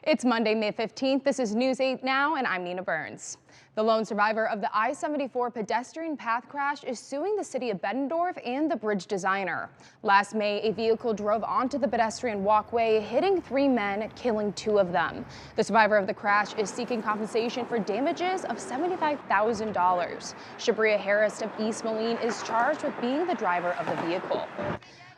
It's Monday, May 15th. This is News 8 Now, and I'm Nina Burns. The lone survivor of the I-74 pedestrian path crash is suing the city of Bettendorf and the bridge designer. Last May, a vehicle drove onto the pedestrian walkway, hitting 3 men, killing 2 of them. The survivor of the crash is seeking compensation for damages of $75,000. Shabria Harris of East Moline is charged with being the driver of the vehicle.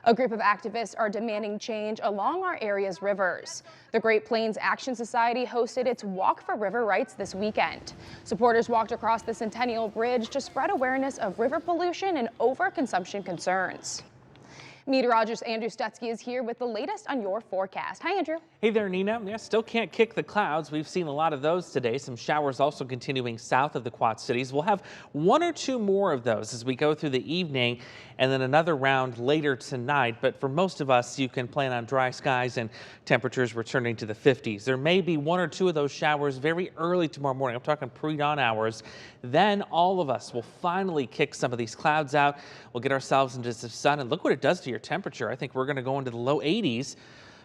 A group of activists are demanding change along our area's rivers. The Great Plains Action Society hosted its Walk for River Rights this weekend. Supporters walked across the Centennial Bridge to spread awareness of river pollution and overconsumption concerns. Meteorologist Andrew Stutzky is here with the latest on your forecast. Hi, Andrew. Hey there, Nina. Yeah, still can't kick the clouds. We've seen a lot of those today. Some showers also continuing south of the Quad Cities. We'll have 1 or 2 more of those as we go through the evening and then another round later tonight. But for most of us, you can plan on dry skies and temperatures returning to the 50s. There may be 1 or 2 of those showers very early tomorrow morning. I'm talking pre-dawn hours. Then all of us will finally kick some of these clouds out. We'll get ourselves into some sun, and look what it does to your temperature. I think we're going to go into the low 80s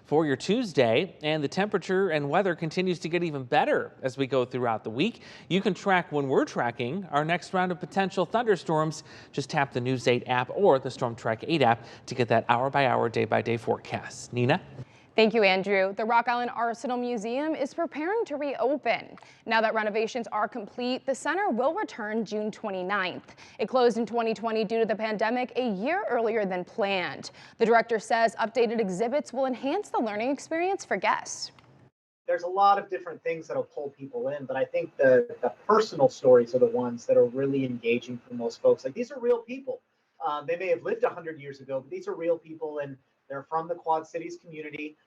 for your Tuesday, and the temperature and weather continues to get even better as we go throughout the week. You can track when we're tracking our next round of potential thunderstorms. Just tap the News 8 app or the Storm Track 8 app to get that hour-by-hour, day-by-day forecast. Nina? Thank you, Andrew. The Rock Island Arsenal Museum is preparing to reopen. Now that renovations are complete, the center will return June 29th. It closed in 2020 due to the pandemic a year earlier than planned. The director says updated exhibits will enhance the learning experience for guests. There's a lot of different things that'll pull people in, but I think the personal stories are the ones that are really engaging for most folks. Like, these are real people. They may have lived 100 years ago, but these are real people, and they're from the Quad Cities community.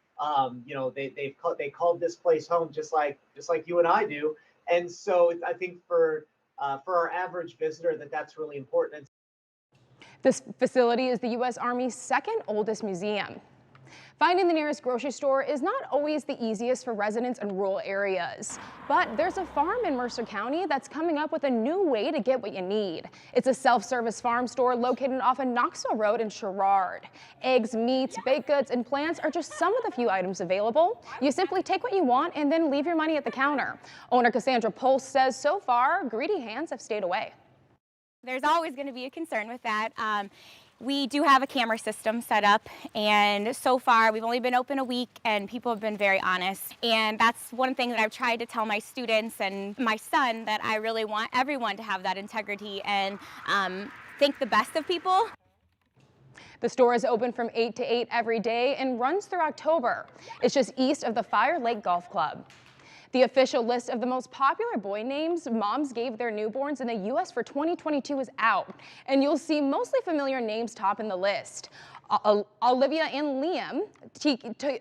You know, they called this place home, just like you and I do. And so I think for our average visitor, that's really important. This facility is the U.S. Army's 2nd oldest museum. Finding the nearest grocery store is not always the easiest for residents in rural areas, but there's a farm in Mercer County that's coming up with a new way to get what you need. It's a self-service farm store located off of Knoxville Road in Sherrard. Eggs, meats, baked goods, and plants are just some of the few items available. You simply take what you want and then leave your money at the counter. Owner Cassandra Pulse says so far, greedy hands have stayed away. There's always going to be a concern with that. We do have a camera system set up, and so far we've only been open a week and people have been very honest. And that's one thing that I've tried to tell my students and my son, that I really want everyone to have that integrity and think the best of people. The store is open from 8 to 8 every day and runs through October. It's just east of the Fire Lake Golf Club. The official list of the most popular boy names moms gave their newborns in the U.S. for 2022 is out, and you'll see mostly familiar names top in the list. Olivia and Liam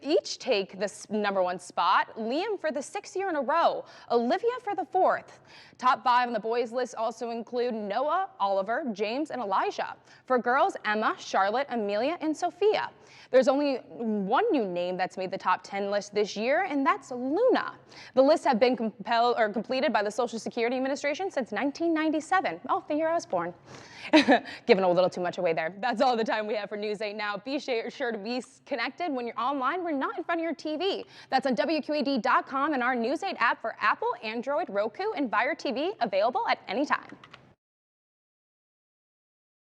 each take this #1 spot. Liam for the 6th year in a row, Olivia for the 4th. Top 5 on the boys list also include Noah, Oliver, James, and Elijah. For girls, Emma, Charlotte, Amelia, and Sophia. There's only one new name that's made the top 10 list this year, and that's Luna. The lists have been completed by the Social Security Administration since 1997. Oh, the year I was born. Giving a little too much away there. That's all the time we have for News 8 Now. Be sure to be connected when you're online. We're not in front of your TV. That's on WQAD.com and our News 8 app for Apple, Android, Roku, and Fire TV, available at any time.